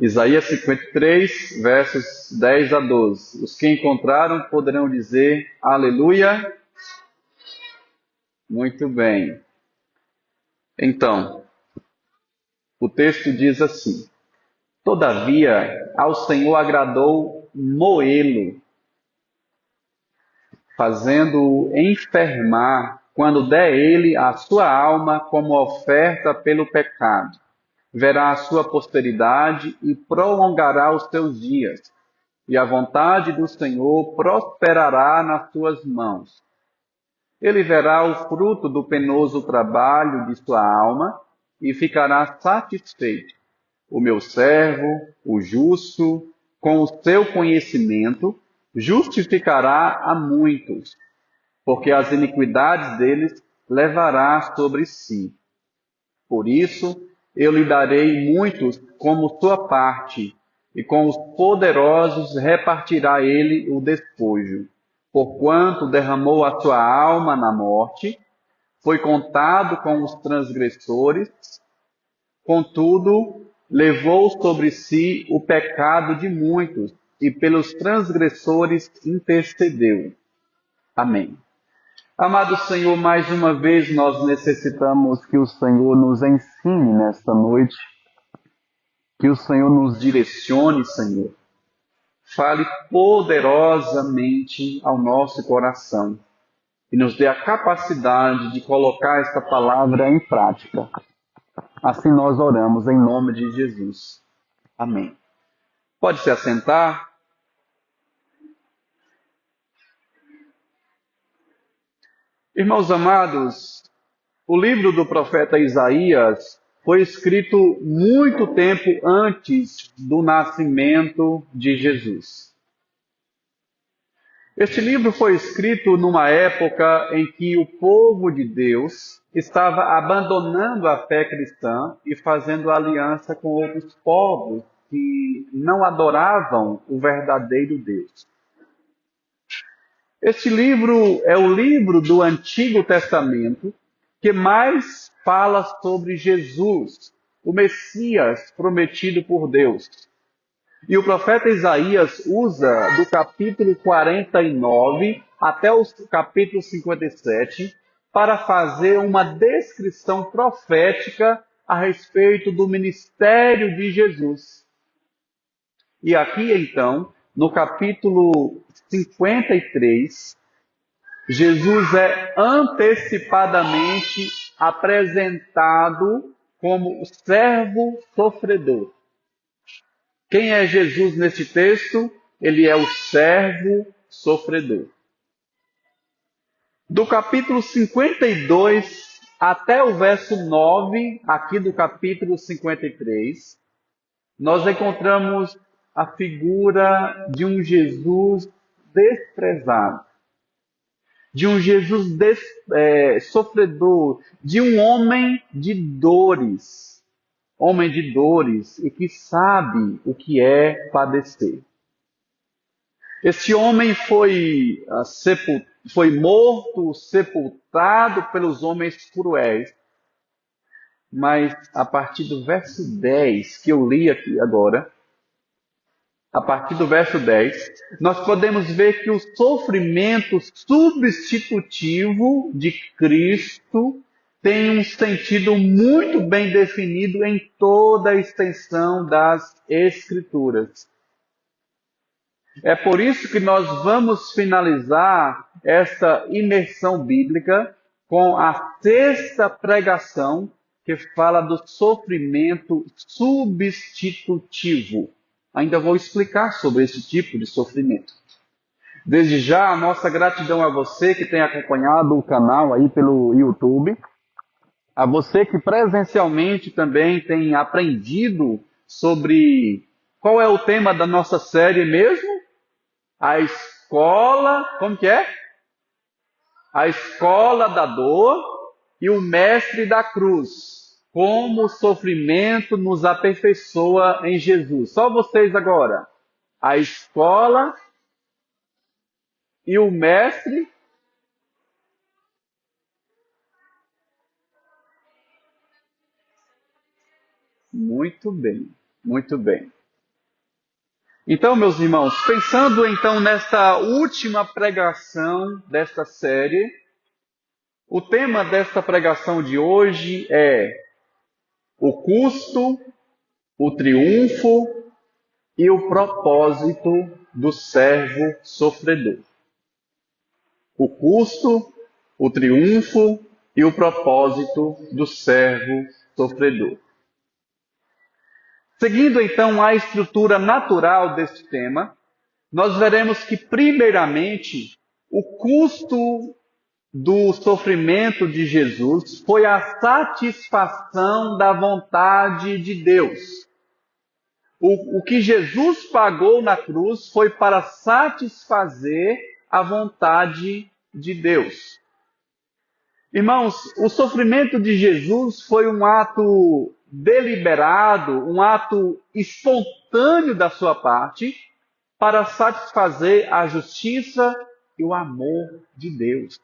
Isaías 53, versos 10 a 12. Os que encontraram poderão dizer aleluia. Muito bem. Então, o texto diz assim: Todavia, ao Senhor agradou moê-lo, fazendo-o enfermar, quando der ele a sua alma como oferta pelo pecado. Verá a sua posteridade e prolongará os seus dias, e a vontade do Senhor prosperará nas suas mãos. Ele verá o fruto do penoso trabalho de sua alma e ficará satisfeito. O meu servo, o justo, com o seu conhecimento, justificará a muitos, porque as iniquidades deles levará sobre si. Por isso, eu lhe darei muitos como sua parte, e com os poderosos repartirá ele o despojo. Porquanto derramou a sua alma na morte, foi contado com os transgressores, contudo, levou sobre si o pecado de muitos, e pelos transgressores intercedeu. Amém. Amado Senhor, mais uma vez nós necessitamos que o Senhor nos ensine nesta noite, que o Senhor nos direcione, Senhor. Fale poderosamente ao nosso coração e nos dê a capacidade de colocar esta palavra em prática. Assim nós oramos em nome de Jesus. Amém. Pode se assentar. Irmãos amados, o livro do profeta Isaías foi escrito muito tempo antes do nascimento de Jesus. Este livro foi escrito numa época em que o povo de Deus estava abandonando a fé cristã e fazendo aliança com outros povos que não adoravam o verdadeiro Deus. Este livro é o livro do Antigo Testamento que mais fala sobre Jesus, o Messias prometido por Deus. E o profeta Isaías usa do capítulo 49 até o capítulo 57 para fazer uma descrição profética a respeito do ministério de Jesus. E aqui então, no capítulo 53, Jesus é antecipadamente apresentado como o servo sofredor. Quem é Jesus neste texto? Ele é o servo sofredor. Do capítulo 52 até o verso 9, aqui do capítulo 53, nós encontramos a figura de um Jesus desprezado, de um Jesus sofredor, de um homem de dores, e que sabe o que é padecer. Este homem foi morto, sepultado pelos homens cruéis, mas a partir do verso 10, que eu li aqui agora, a partir do verso 10, nós podemos ver que o sofrimento substitutivo de Cristo tem um sentido muito bem definido em toda a extensão das Escrituras. É por isso que nós vamos finalizar essa imersão bíblica com a sexta pregação que fala do sofrimento substitutivo. Ainda vou explicar sobre esse tipo de sofrimento. Desde já, a nossa gratidão a você que tem acompanhado o canal aí pelo YouTube, a você que presencialmente também tem aprendido sobre qual é o tema da nossa série mesmo? A escola, como que é? A escola da dor e o mestre da cruz. Como o sofrimento nos aperfeiçoa em Jesus. Só vocês agora. A escola e o mestre. Muito bem, muito bem. Então, meus irmãos, pensando então nesta última pregação desta série, o tema desta pregação de hoje é o custo, o triunfo e o propósito do servo sofredor. O custo, o triunfo e o propósito do servo sofredor. Seguindo então a estrutura natural deste tema, nós veremos que, primeiramente, o custo do sofrimento de Jesus foi a satisfação da vontade de Deus. O que Jesus pagou na cruz foi para satisfazer a vontade de Deus. Irmãos, o sofrimento de Jesus foi um ato deliberado, um ato espontâneo da sua parte, para satisfazer a justiça e o amor de Deus.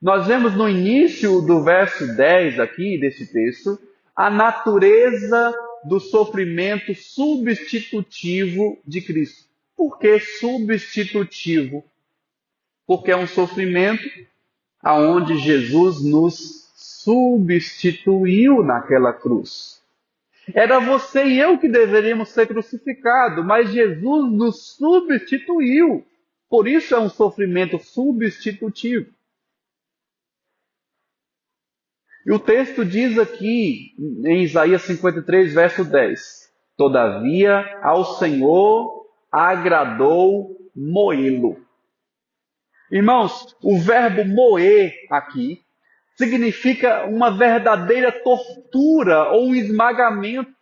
Nós vemos no início do verso 10 aqui desse texto, a natureza do sofrimento substitutivo de Cristo. Por que substitutivo? Porque é um sofrimento aonde Jesus nos substituiu naquela cruz. Era você e eu que deveríamos ser crucificados, mas Jesus nos substituiu. Por isso é um sofrimento substitutivo. E o texto diz aqui, em Isaías 53, verso 10, todavia ao Senhor agradou moê-lo. Irmãos, o verbo moer aqui significa uma verdadeira tortura ou um esmagamento,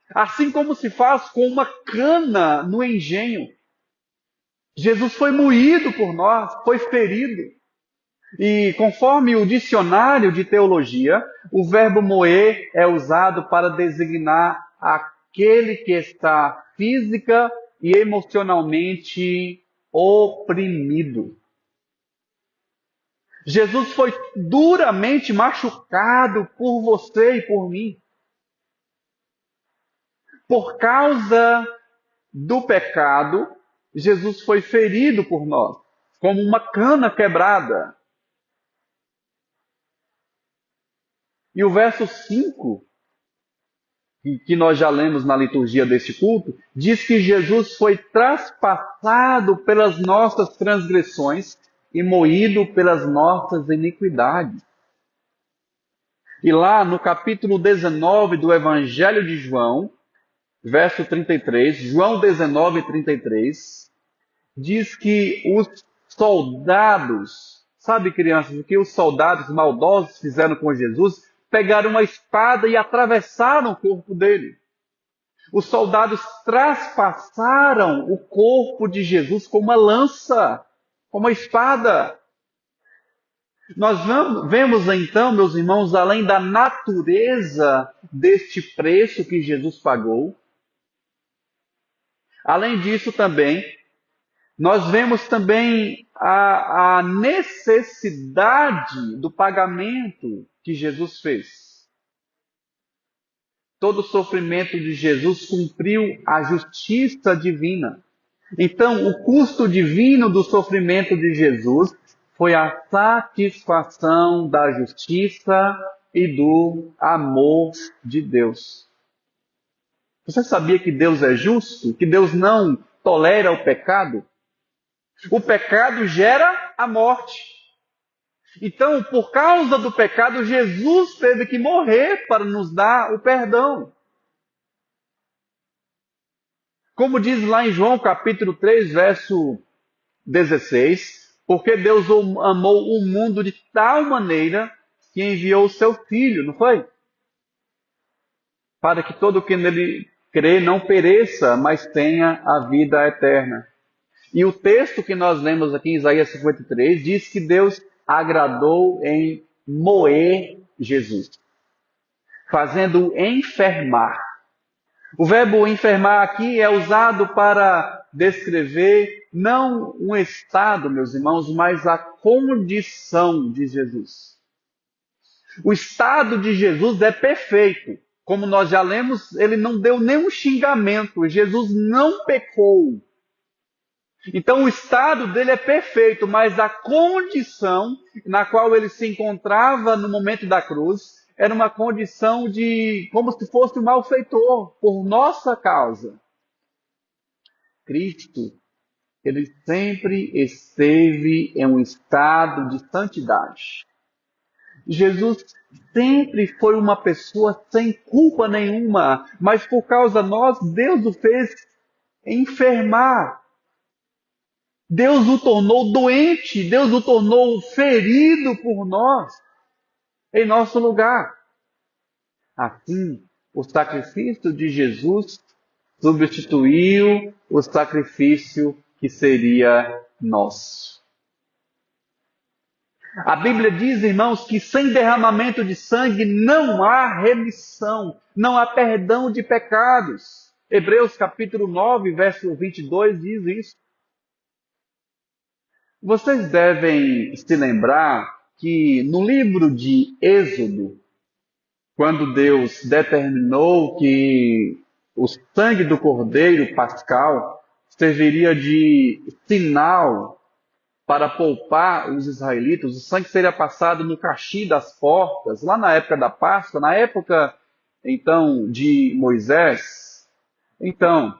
assim como se faz com uma cana no engenho. Jesus foi moído por nós, foi ferido. E conforme o dicionário de teologia, o verbo moer é usado para designar aquele que está física e emocionalmente oprimido. Jesus foi duramente machucado por você e por mim. Por causa do pecado, Jesus foi ferido por nós, como uma cana quebrada. E o verso 5, que nós já lemos na liturgia deste culto, diz que Jesus foi traspassado pelas nossas transgressões e moído pelas nossas iniquidades. E lá no capítulo 19 do Evangelho de João, verso 33, João 19, 33, diz que os soldados, sabe, crianças, o que os soldados maldosos fizeram com Jesus? Pegaram uma espada e atravessaram o corpo dele. Os soldados traspassaram o corpo de Jesus com uma lança, com uma espada. Nós vemos então, meus irmãos, além da natureza deste preço que Jesus pagou, além disso também, nós vemos também a necessidade do pagamento que Jesus fez. Todo o sofrimento de Jesus cumpriu a justiça divina. Então, o custo divino do sofrimento de Jesus foi a satisfação da justiça e do amor de Deus. Você sabia que Deus é justo? Que Deus não tolera o pecado? O pecado gera a morte. Então, por causa do pecado, Jesus teve que morrer para nos dar o perdão. Como diz lá em João capítulo 3, verso 16, porque Deus amou o mundo de tal maneira que enviou o seu Filho, não foi? Para que todo que nele crê não pereça, mas tenha a vida eterna. E o texto que nós lemos aqui em Isaías 53 diz que Deus agradou em moer Jesus, fazendo-o enfermar. O verbo enfermar aqui é usado para descrever não um estado, meus irmãos, mas a condição de Jesus. O estado de Jesus é perfeito. Como nós já lemos, ele não deu nenhum xingamento. Jesus não pecou. Então o estado dele é perfeito, mas a condição na qual ele se encontrava no momento da cruz era uma condição de como se fosse um malfeitor por nossa causa. Cristo, ele sempre esteve em um estado de santidade. Jesus sempre foi uma pessoa sem culpa nenhuma, mas por causa de nós, Deus o fez enfermar. Deus o tornou doente, Deus o tornou ferido por nós, em nosso lugar. Assim, o sacrifício de Jesus substituiu o sacrifício que seria nosso. A Bíblia diz, irmãos, que sem derramamento de sangue não há remissão, não há perdão de pecados. Hebreus capítulo 9, verso 22 diz isso. Vocês devem se lembrar que no livro de Êxodo, quando Deus determinou que o sangue do cordeiro pascal serviria de sinal para poupar os israelitas, o sangue seria passado no caixi das portas, lá na época da Páscoa, na época, então, de Moisés. Então,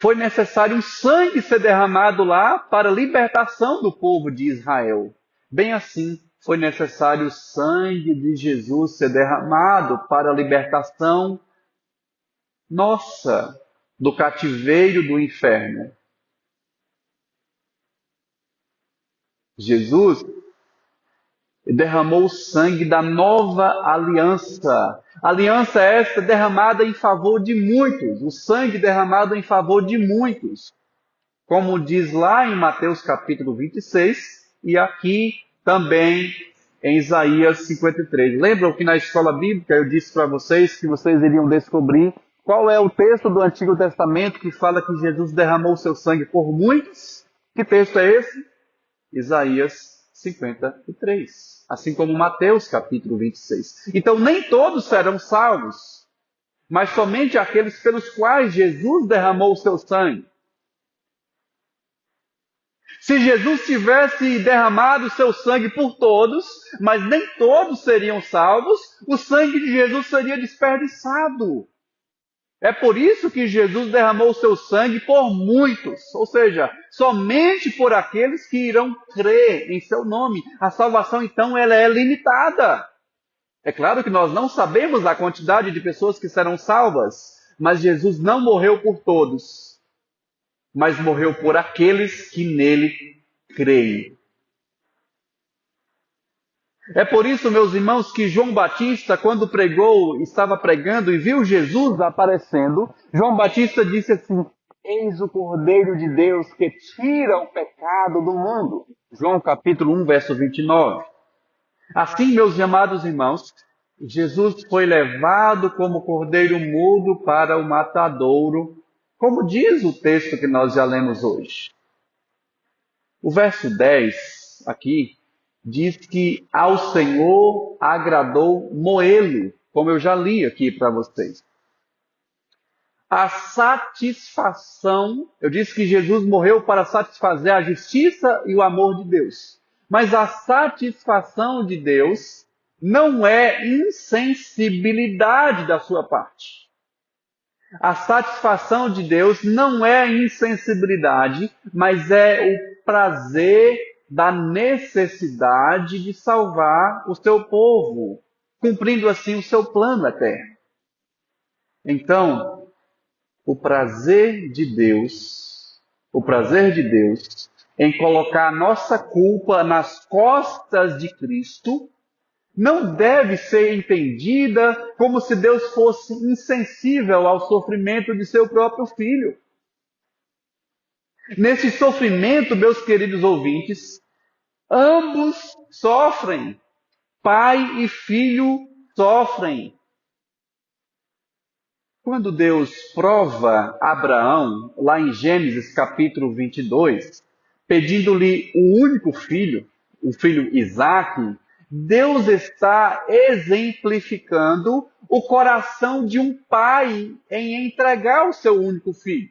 foi necessário um sangue ser derramado lá para a libertação do povo de Israel. Bem assim, foi necessário o sangue de Jesus ser derramado para a libertação nossa, do cativeiro do inferno. Jesus derramou o sangue da nova aliança. Aliança esta derramada em favor de muitos. O sangue derramado em favor de muitos. Como diz lá em Mateus capítulo 26 e aqui também em Isaías 53. Lembram que na escola bíblica eu disse para vocês que vocês iriam descobrir qual é o texto do Antigo Testamento que fala que Jesus derramou seu sangue por muitos? Que texto é esse? Isaías 53. Assim como Mateus capítulo 26. Então nem todos serão salvos, mas somente aqueles pelos quais Jesus derramou o seu sangue. Se Jesus tivesse derramado o seu sangue por todos, mas nem todos seriam salvos, o sangue de Jesus seria desperdiçado. É por isso que Jesus derramou o seu sangue por muitos, ou seja, somente por aqueles que irão crer em seu nome. A salvação, então, ela é limitada. É claro que nós não sabemos a quantidade de pessoas que serão salvas, mas Jesus não morreu por todos, mas morreu por aqueles que nele creem. É por isso, meus irmãos, que João Batista, quando estava pregando e viu Jesus aparecendo, João Batista disse assim: eis o Cordeiro de Deus que tira o pecado do mundo. João capítulo 1, verso 29. Assim, meus amados irmãos, Jesus foi levado como cordeiro mudo para o matadouro, como diz o texto que nós já lemos hoje. O verso 10 aqui diz que ao Senhor agradou moê-lo, como eu já li aqui para vocês. A satisfação, eu disse que Jesus morreu para satisfazer a justiça e o amor de Deus. Mas a satisfação de Deus não é insensibilidade da sua parte. A satisfação de Deus não é insensibilidade, mas é o prazer da necessidade de salvar o seu povo, cumprindo assim o seu plano eterno. Então, o prazer de Deus em colocar a nossa culpa nas costas de Cristo, não deve ser entendida como se Deus fosse insensível ao sofrimento de seu próprio filho. Nesse sofrimento, meus queridos ouvintes, ambos sofrem. Pai e filho sofrem. Quando Deus prova Abraão, lá em Gênesis capítulo 22, pedindo-lhe o único filho, o filho Isaque, Deus está exemplificando o coração de um pai em entregar o seu único filho.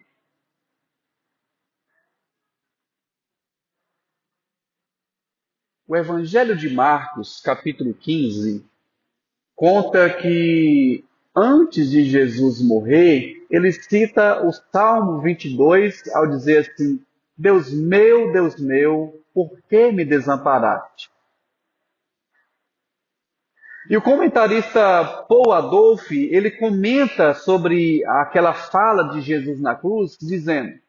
O Evangelho de Marcos, capítulo 15, conta que antes de Jesus morrer, ele cita o Salmo 22 ao dizer assim: Deus meu, por que me desamparaste? E o comentarista Paul Adolphe, ele comenta sobre aquela fala de Jesus na cruz, dizendo: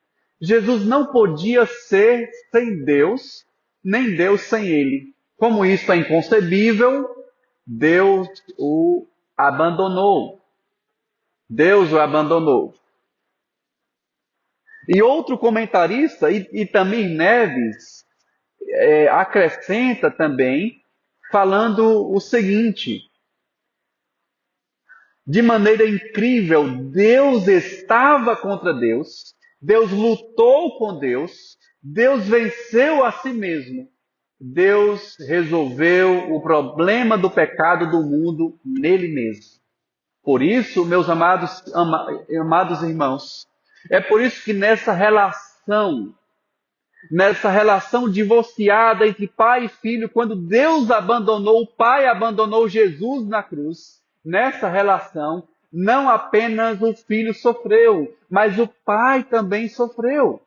Jesus não podia ser sem Deus, nem Deus sem ele. Como isso é inconcebível, Deus o abandonou. Deus o abandonou. E outro comentarista, Itamir Neves, acrescenta também, falando o seguinte: de maneira incrível, Deus estava contra Deus, Deus lutou com Deus, Deus venceu a si mesmo. Deus resolveu o problema do pecado do mundo nele mesmo. Por isso, meus amados irmãos, é por isso que nessa relação divorciada entre pai e filho, quando Deus abandonou o pai, abandonou Jesus na cruz, nessa relação, não apenas o filho sofreu, mas o pai também sofreu.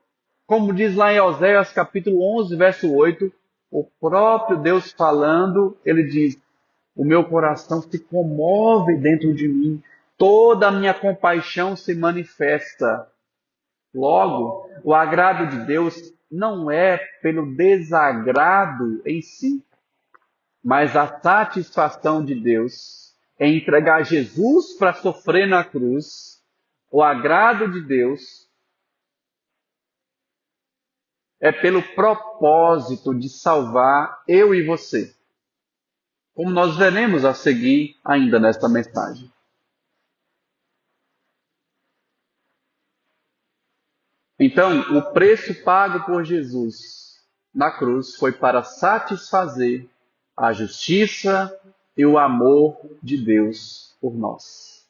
Como diz lá em Oséias capítulo 11, verso 8, o próprio Deus falando, ele diz: o meu coração se comove dentro de mim, toda a minha compaixão se manifesta. Logo, o agrado de Deus não é pelo desagrado em si, mas a satisfação de Deus em entregar Jesus para sofrer na cruz. O agrado de Deus é pelo propósito de salvar eu e você, como nós veremos a seguir ainda nesta mensagem. Então, o preço pago por Jesus na cruz foi para satisfazer a justiça e o amor de Deus por nós.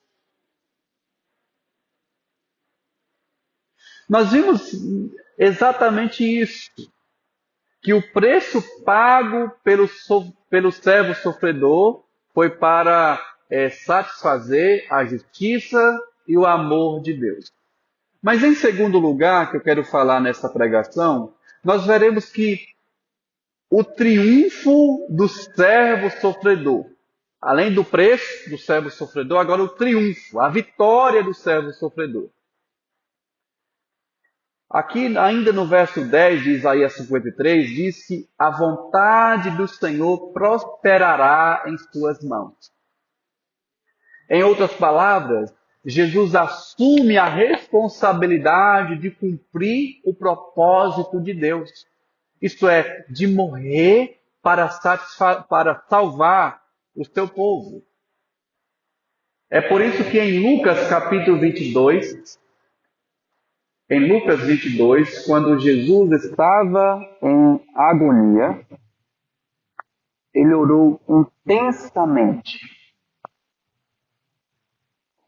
Nós vimos exatamente isso, que o preço pago pelo servo sofredor foi para satisfazer a justiça e o amor de Deus. Mas em segundo lugar, que eu quero falar nessa pregação, nós veremos que o triunfo do servo sofredor, além do preço do servo sofredor, agora o triunfo, a vitória do servo sofredor. Aqui, ainda no verso 10 de Isaías 53, diz que a vontade do Senhor prosperará em suas mãos. Em outras palavras, Jesus assume a responsabilidade de cumprir o propósito de Deus. Isto é, de morrer para salvar o seu povo. É por isso que em Lucas capítulo 22, quando Jesus estava em agonia, ele orou intensamente.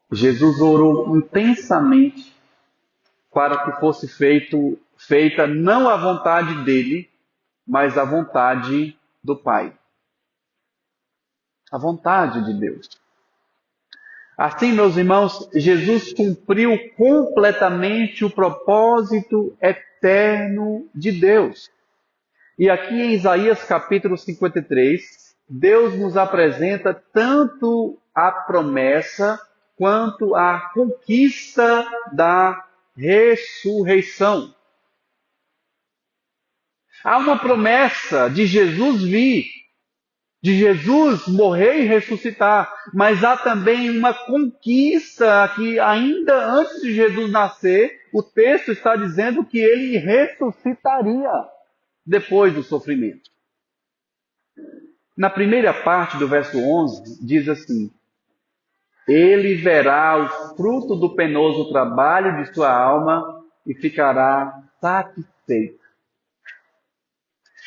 Jesus orou intensamente para que fosse feita não a vontade dele, mas a vontade do Pai. A vontade de Deus. Assim, meus irmãos, Jesus cumpriu completamente o propósito eterno de Deus. E aqui em Isaías capítulo 53, Deus nos apresenta tanto a promessa quanto a conquista da ressurreição. Há uma promessa de Jesus vir, de Jesus morrer e ressuscitar, mas há também uma conquista que ainda antes de Jesus nascer, o texto está dizendo que ele ressuscitaria depois do sofrimento. Na primeira parte do verso 11, diz assim: ele verá o fruto do penoso trabalho de sua alma e ficará satisfeito.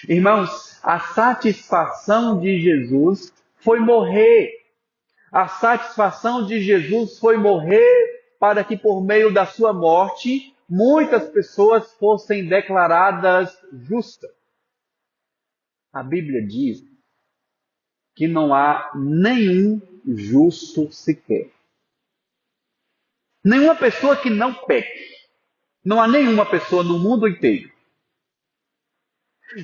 Irmãos, a satisfação de Jesus foi morrer. A satisfação de Jesus foi morrer para que por meio da sua morte muitas pessoas fossem declaradas justas. A Bíblia diz que não há nenhum justo sequer. Nenhuma pessoa que não peque. Não há nenhuma pessoa no mundo inteiro.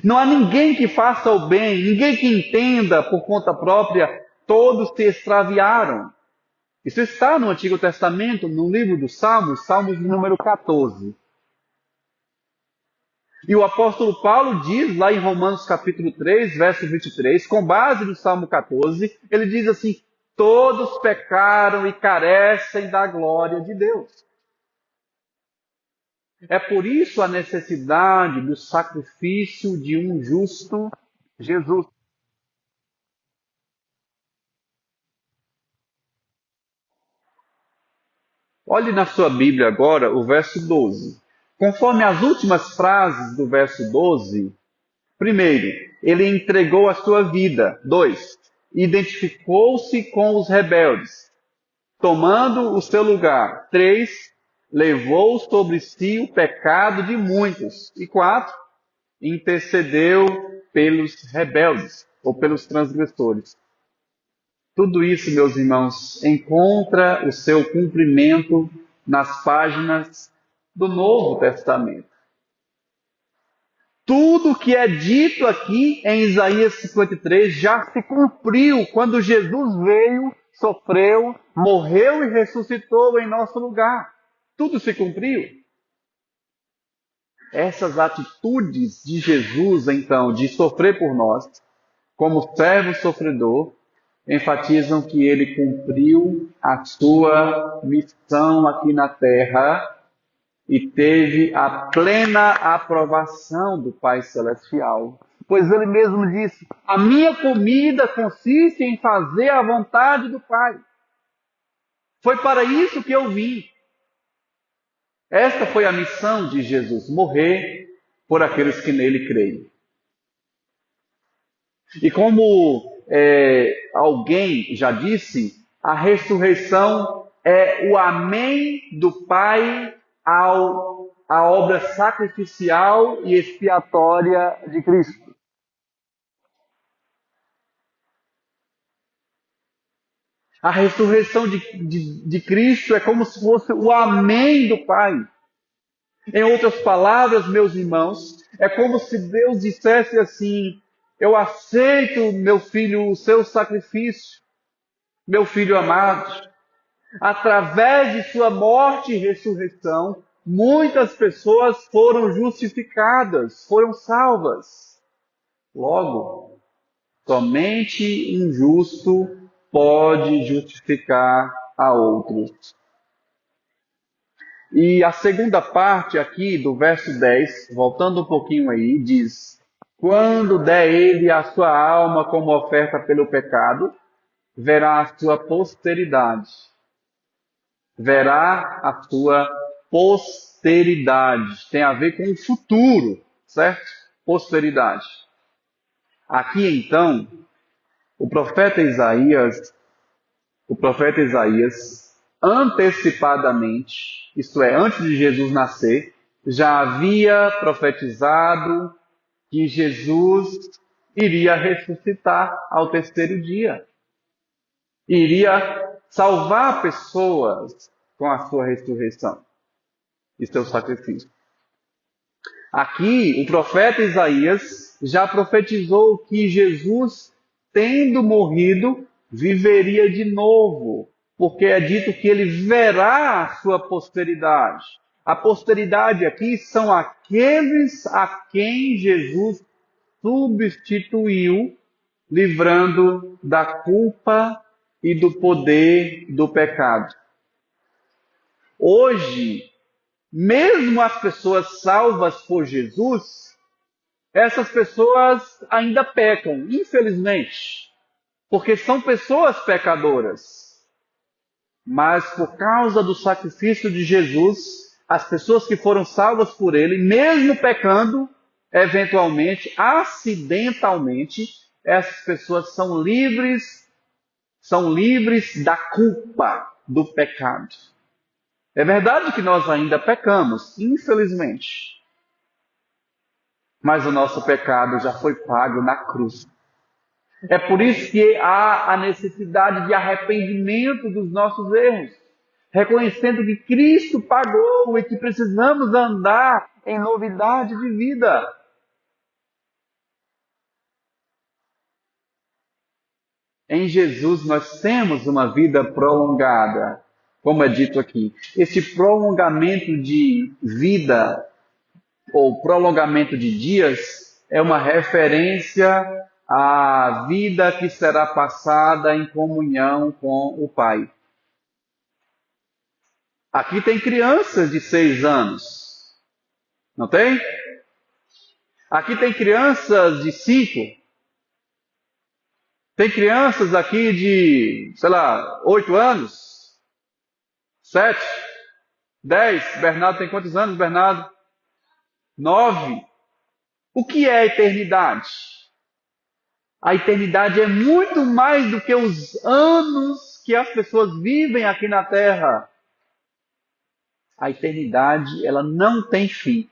Não há ninguém que faça o bem, ninguém que entenda por conta própria. Todos se extraviaram. Isso está no Antigo Testamento, no livro dos Salmos, Salmos número 14. E o apóstolo Paulo diz lá em Romanos capítulo 3, verso 23, com base no Salmo 14, ele diz assim: todos pecaram e carecem da glória de Deus. É por isso a necessidade do sacrifício de um justo Jesus. Olhe na sua Bíblia agora o verso 12. Conforme as últimas frases do verso 12, primeiro, ele entregou a sua vida. 2, identificou-se com os rebeldes, tomando o seu lugar. 3, levou sobre si o pecado de muitos. E 4, intercedeu pelos rebeldes, ou pelos transgressores. Tudo isso, meus irmãos, encontra o seu cumprimento nas páginas do Novo Testamento. Tudo que é dito aqui em Isaías 53 já se cumpriu quando Jesus veio, sofreu, morreu e ressuscitou em nosso lugar. Tudo se cumpriu. Essas atitudes de Jesus, então, de sofrer por nós, como servo sofredor, enfatizam que ele cumpriu a sua missão aqui na terra e teve a plena aprovação do Pai Celestial. Pois ele mesmo disse: a minha comida consiste em fazer a vontade do Pai. Foi para isso que eu vim. Esta foi a missão de Jesus, morrer por aqueles que nele creem. E como alguém já disse, a ressurreição é o amém do Pai à obra sacrificial e expiatória de Cristo. A ressurreição de Cristo é como se fosse o amém do Pai. Em outras palavras, meus irmãos, é como se Deus dissesse assim: eu aceito, meu filho, o seu sacrifício, meu filho amado. Através de sua morte e ressurreição, muitas pessoas foram justificadas, foram salvas. Logo, somente um justo pode justificar a outros. E a segunda parte aqui do verso 10, voltando um pouquinho aí, diz: quando der ele a sua alma como oferta pelo pecado, verá a sua posteridade. Verá a sua posteridade. Tem a ver com o futuro, certo? Posteridade. Aqui então, o profeta Isaías, antecipadamente, isto é, antes de Jesus nascer, já havia profetizado que Jesus iria ressuscitar ao terceiro dia. Iria salvar pessoas com a sua ressurreição e seu sacrifício. Aqui, o profeta Isaías já profetizou que Jesus, tendo morrido, viveria de novo, porque é dito que ele verá a sua posteridade. A posteridade aqui são aqueles a quem Jesus substituiu, livrando da culpa e do poder do pecado. Hoje, mesmo as pessoas salvas por Jesus, essas pessoas ainda pecam, infelizmente, porque são pessoas pecadoras. Mas por causa do sacrifício de Jesus, as pessoas que foram salvas por ele, mesmo pecando, eventualmente, acidentalmente, essas pessoas são livres da culpa do pecado. É verdade que nós ainda pecamos, infelizmente. Mas o nosso pecado já foi pago na cruz. É por isso que há a necessidade de arrependimento dos nossos erros, reconhecendo que Cristo pagou e que precisamos andar em novidade de vida. Em Jesus nós temos uma vida prolongada, como é dito aqui. Esse prolongamento de vida, ou prolongamento de dias, é uma referência à vida que será passada em comunhão com o Pai. Aqui tem crianças de 6 anos, não tem? Aqui tem crianças de 5. Tem crianças aqui de, 8 anos, 7, 10. Bernardo tem quantos anos, Bernardo? 9. O que é a eternidade? A eternidade é muito mais do que os anos que as pessoas vivem aqui na Terra. A eternidade, ela não tem fim.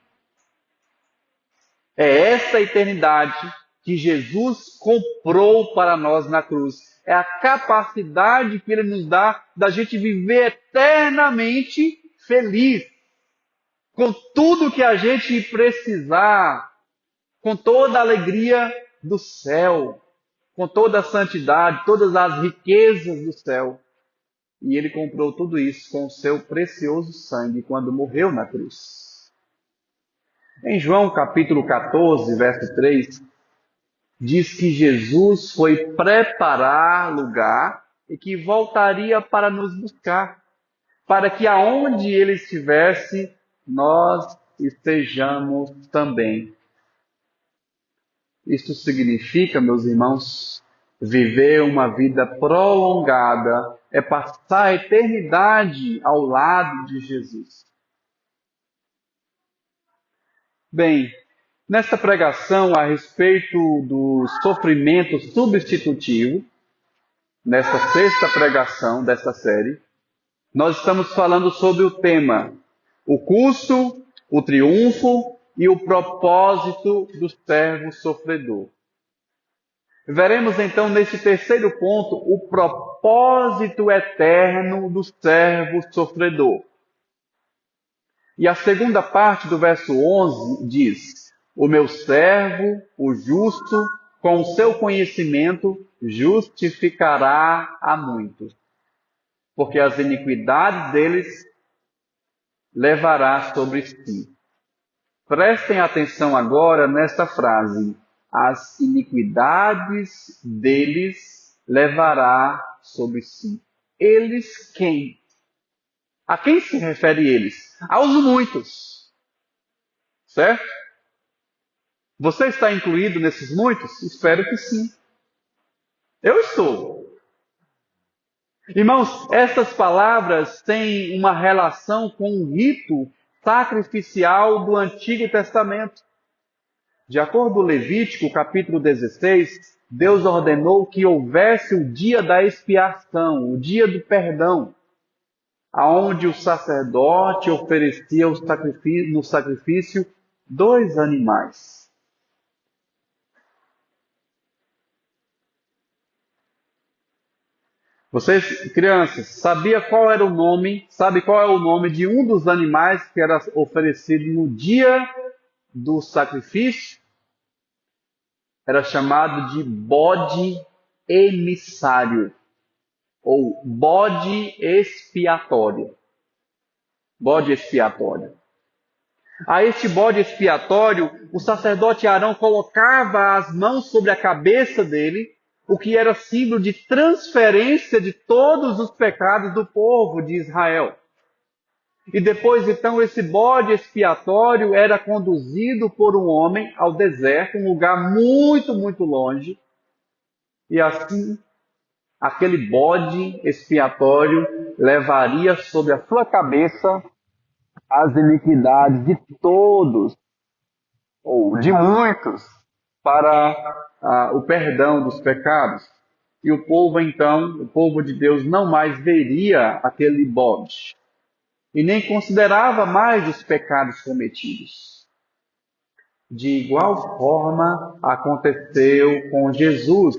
É essa eternidade que Jesus comprou para nós na cruz. É a capacidade que Ele nos dá da gente viver eternamente feliz, com tudo que a gente precisar, com toda a alegria do céu, com toda a santidade, todas as riquezas do céu. E Ele comprou tudo isso com o seu precioso sangue quando morreu na cruz. Em João capítulo 14, verso 3, diz que Jesus foi preparar lugar e que voltaria para nos buscar, para que aonde Ele estivesse, nós estejamos também. Isso significa, meus irmãos, viver uma vida prolongada, é passar a eternidade ao lado de Jesus. Bem, nesta pregação a respeito do sofrimento substitutivo, nesta sexta pregação desta série, nós estamos falando sobre o tema, o custo, o triunfo e o propósito do servo sofredor. Veremos então neste terceiro ponto o propósito eterno do servo sofredor. E a segunda parte do verso 11 diz: o meu servo, o justo, com o seu conhecimento, justificará a muitos, porque as iniquidades deles levará sobre si. Prestem atenção agora nesta frase: as iniquidades deles levará sobre si. Eles quem? A quem se refere eles? Aos muitos. Certo? Você está incluído nesses muitos? Espero que sim. Eu estou. Irmãos, essas palavras têm uma relação com o rito sacrificial do Antigo Testamento. De acordo com Levítico, capítulo 16, Deus ordenou que houvesse o dia da expiação, o dia do perdão, aonde o sacerdote oferecia no sacrifício 2 animais. Vocês, crianças, sabe qual é o nome de um dos animais que era oferecido no dia do sacrifício? Era chamado de bode emissário, ou bode expiatório. Bode expiatório. A este bode expiatório, o sacerdote Arão colocava as mãos sobre a cabeça dele, o que era símbolo de transferência de todos os pecados do povo de Israel. E depois, então, esse bode expiatório era conduzido por um homem ao deserto, um lugar muito, muito longe. E assim, aquele bode expiatório levaria sobre a sua cabeça as iniquidades de todos ou de muitos, para o perdão dos pecados. E o povo, então, o povo de Deus não mais veria aquele bode e nem considerava mais os pecados cometidos. De igual forma, aconteceu com Jesus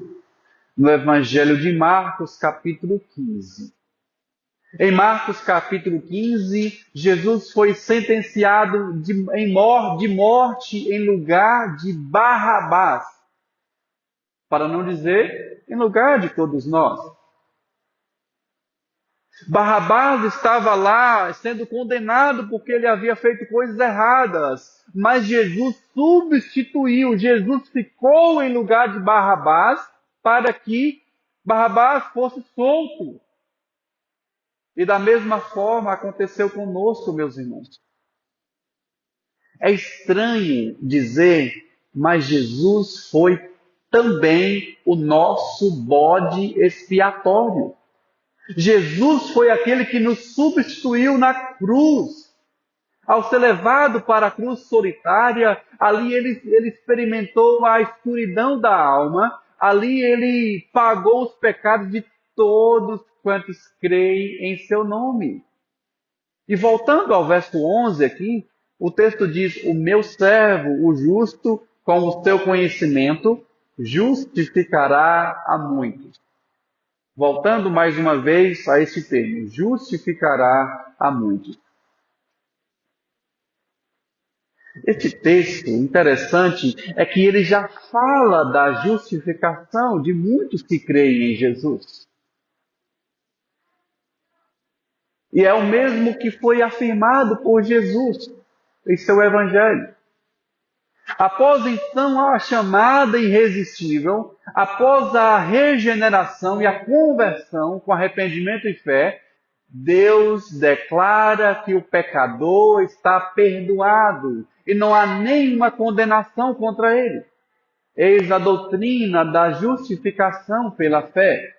no Evangelho de Marcos, capítulo 15. Em Marcos, capítulo 15, Jesus foi sentenciado de morte em lugar de Barrabás, para não dizer em lugar de todos nós. Barrabás estava lá sendo condenado porque ele havia feito coisas erradas, mas Jesus substituiu, Jesus ficou em lugar de Barrabás para que Barrabás fosse solto. E da mesma forma aconteceu conosco, meus irmãos. É estranho dizer, mas Jesus foi também o nosso bode expiatório. Jesus foi aquele que nos substituiu na cruz. Ao ser levado para a cruz solitária, ali ele experimentou a escuridão da alma, ali ele pagou os pecados de todos quantos creem em seu nome. E voltando ao verso 11 aqui, o texto diz: o meu servo, o justo, com o seu conhecimento, justificará a muitos. Voltando mais uma vez a esse termo, justificará a muitos. Esse texto interessante é que ele já fala da justificação de muitos que creem em Jesus. E é o mesmo que foi afirmado por Jesus em seu Evangelho. Após então a chamada irresistível, após a regeneração e a conversão com arrependimento e fé, Deus declara que o pecador está perdoado e não há nenhuma condenação contra ele. Eis a doutrina da justificação pela fé.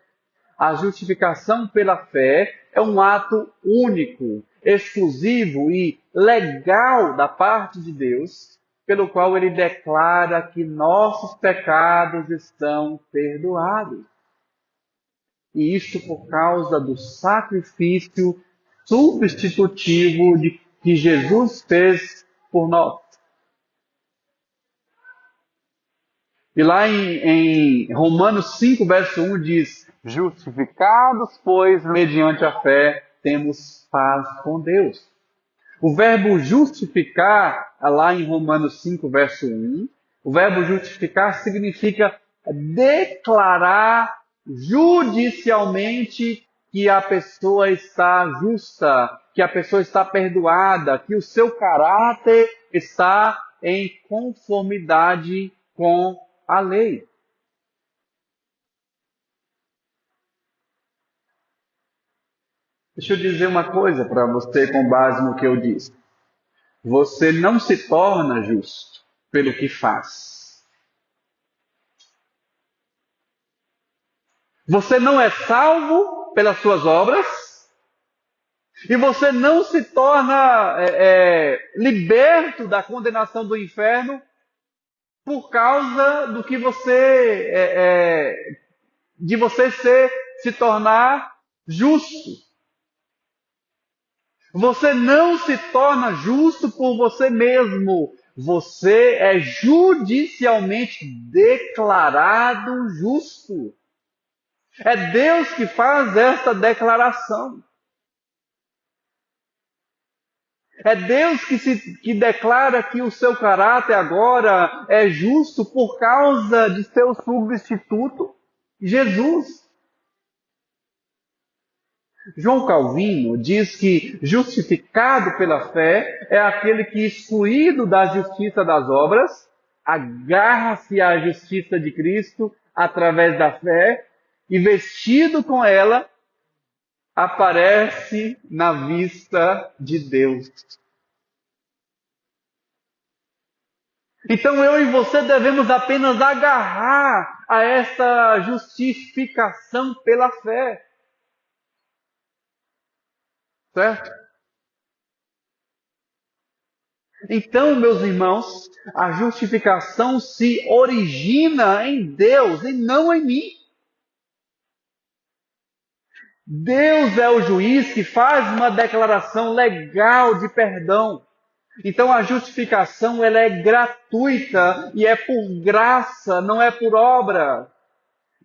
A justificação pela fé é um ato único, exclusivo e legal da parte de Deus, pelo qual ele declara que nossos pecados estão perdoados. E isso por causa do sacrifício substitutivo que Jesus fez por nós. E lá em Romanos 5, verso 1 diz: justificados, pois, mediante a fé, temos paz com Deus. O verbo justificar, lá em Romanos 5, verso 1, o verbo justificar significa declarar judicialmente que a pessoa está justa, que a pessoa está perdoada, que o seu caráter está em conformidade com a lei. Deixa eu dizer uma coisa para você com base no que eu disse. Você não se torna justo pelo que faz. Você não é salvo pelas suas obras. E você não se torna liberto da condenação do inferno por causa do que de você se tornar justo. Você não se torna justo por você mesmo. Você é judicialmente declarado justo. É Deus que faz esta declaração. É Deus que declara que o seu caráter agora é justo por causa de seu substituto, Jesus. João Calvino diz que justificado pela fé é aquele que, excluído da justiça das obras, agarra-se à justiça de Cristo através da fé e, vestido com ela, aparece na vista de Deus. Então eu e você devemos apenas agarrar a esta justificação pela fé. Certo? Então, meus irmãos, a justificação se origina em Deus e não em mim. Deus é o juiz que faz uma declaração legal de perdão. Então a justificação ela é gratuita e é por graça, não é por obra.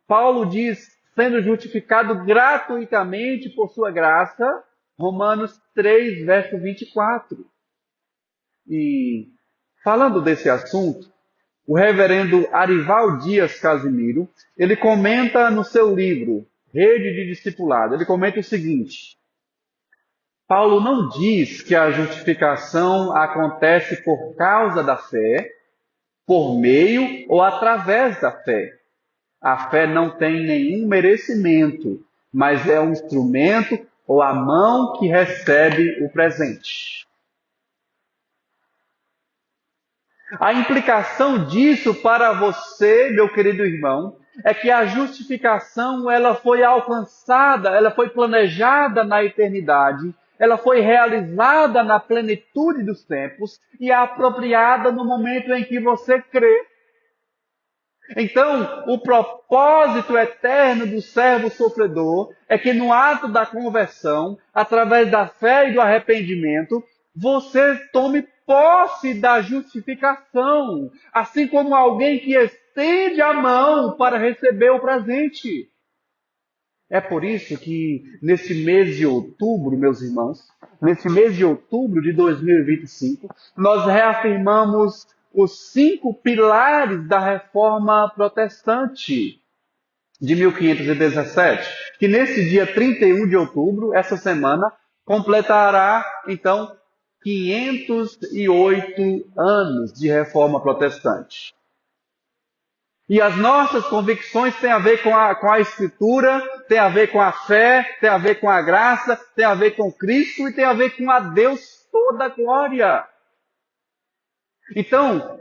Paulo diz, sendo justificado gratuitamente por sua graça, Romanos 3, verso 24. E falando desse assunto, o reverendo Arival Dias Casimiro, ele comenta no seu livro, Rede de Discipulado, ele comenta o seguinte: Paulo não diz que a justificação acontece por causa da fé, por meio ou através da fé. A fé não tem nenhum merecimento, mas é um instrumento ou a mão que recebe o presente. A implicação disso para você, meu querido irmão, é que a justificação ela foi alcançada, ela foi planejada na eternidade, ela foi realizada na plenitude dos tempos e apropriada no momento em que você crê. Então, o propósito eterno do servo sofredor é que no ato da conversão, através da fé e do arrependimento, você tome posse da justificação, assim como alguém que estende a mão para receber o presente. É por isso que nesse mês de outubro, meus irmãos, nesse mês de outubro de 2025, nós reafirmamos os 5 pilares da reforma protestante de 1517, que nesse dia 31 de outubro, essa semana, completará, então, 508 anos de reforma protestante. E as nossas convicções têm a ver com a Escritura, têm a ver com a fé, têm a ver com a graça, têm a ver com Cristo e têm a ver com a Deus toda a glória. Então,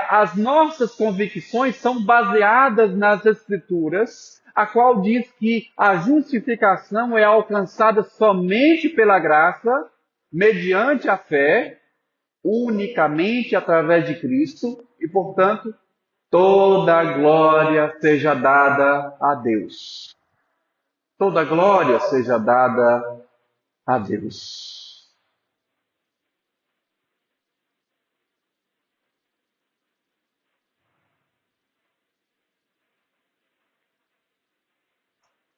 as nossas convicções são baseadas nas Escrituras, a qual diz que a justificação é alcançada somente pela graça, mediante a fé, unicamente através de Cristo, e, portanto, toda a glória seja dada a Deus. Toda a glória seja dada a Deus.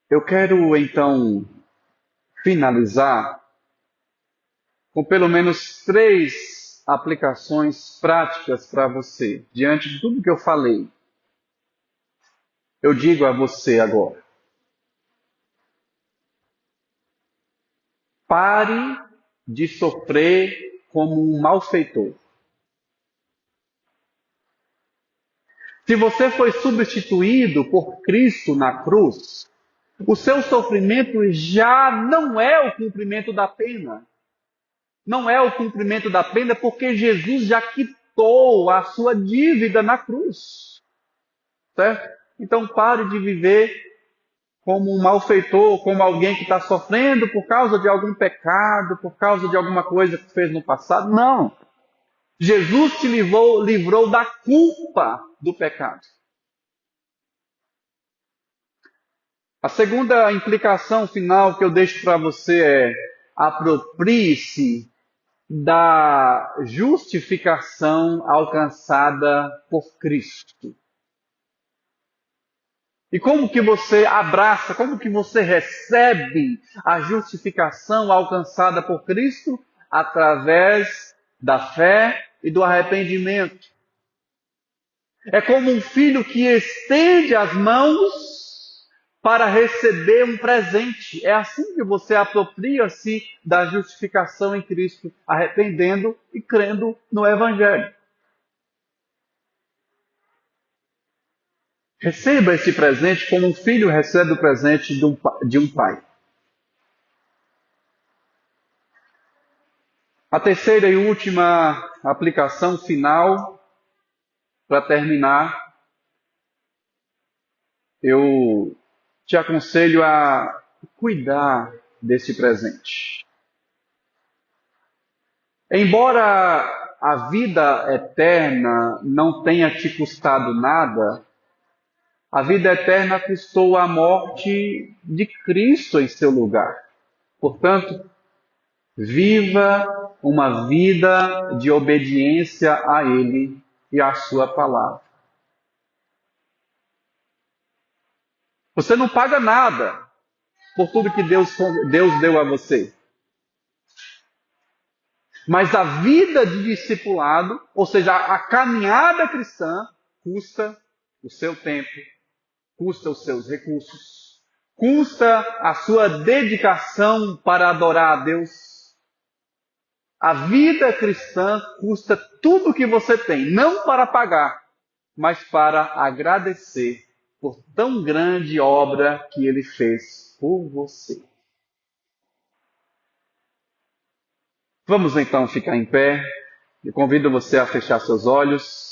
Eu quero, então, finalizar com pelo menos 3 aplicações práticas para você. Diante de tudo que eu falei, eu digo a você agora: pare de sofrer como um malfeitor. Se você foi substituído por Cristo na cruz, o seu sofrimento já não é o cumprimento da pena. Não é o cumprimento da pena porque Jesus já quitou a sua dívida na cruz. Certo? Então pare de viver como um malfeitor, como alguém que está sofrendo por causa de algum pecado, por causa de alguma coisa que fez no passado. Não. Jesus te livrou da culpa do pecado. A segunda implicação final que eu deixo para você é: aproprie-se da justificação alcançada por Cristo. E como que você abraça, como que você recebe a justificação alcançada por Cristo? Através da fé e do arrependimento. É como um filho que estende as mãos para receber um presente. É assim que você apropria-se da justificação em Cristo, arrependendo e crendo no Evangelho. Receba esse presente como um filho recebe o presente de um pai. A terceira e última aplicação final, para terminar, eu te aconselho a cuidar desse presente. Embora a vida eterna não tenha te custado nada, a vida eterna custou a morte de Cristo em seu lugar. Portanto, viva uma vida de obediência a Ele e à sua palavra. Você não paga nada por tudo que Deus deu a você. Mas a vida de discipulado, ou seja, a caminhada cristã, custa o seu tempo, custa os seus recursos, custa a sua dedicação para adorar a Deus. A vida cristã custa tudo o que você tem, não para pagar, mas para agradecer por tão grande obra que Ele fez por você. Vamos então ficar em pé. Eu convido você a fechar seus olhos.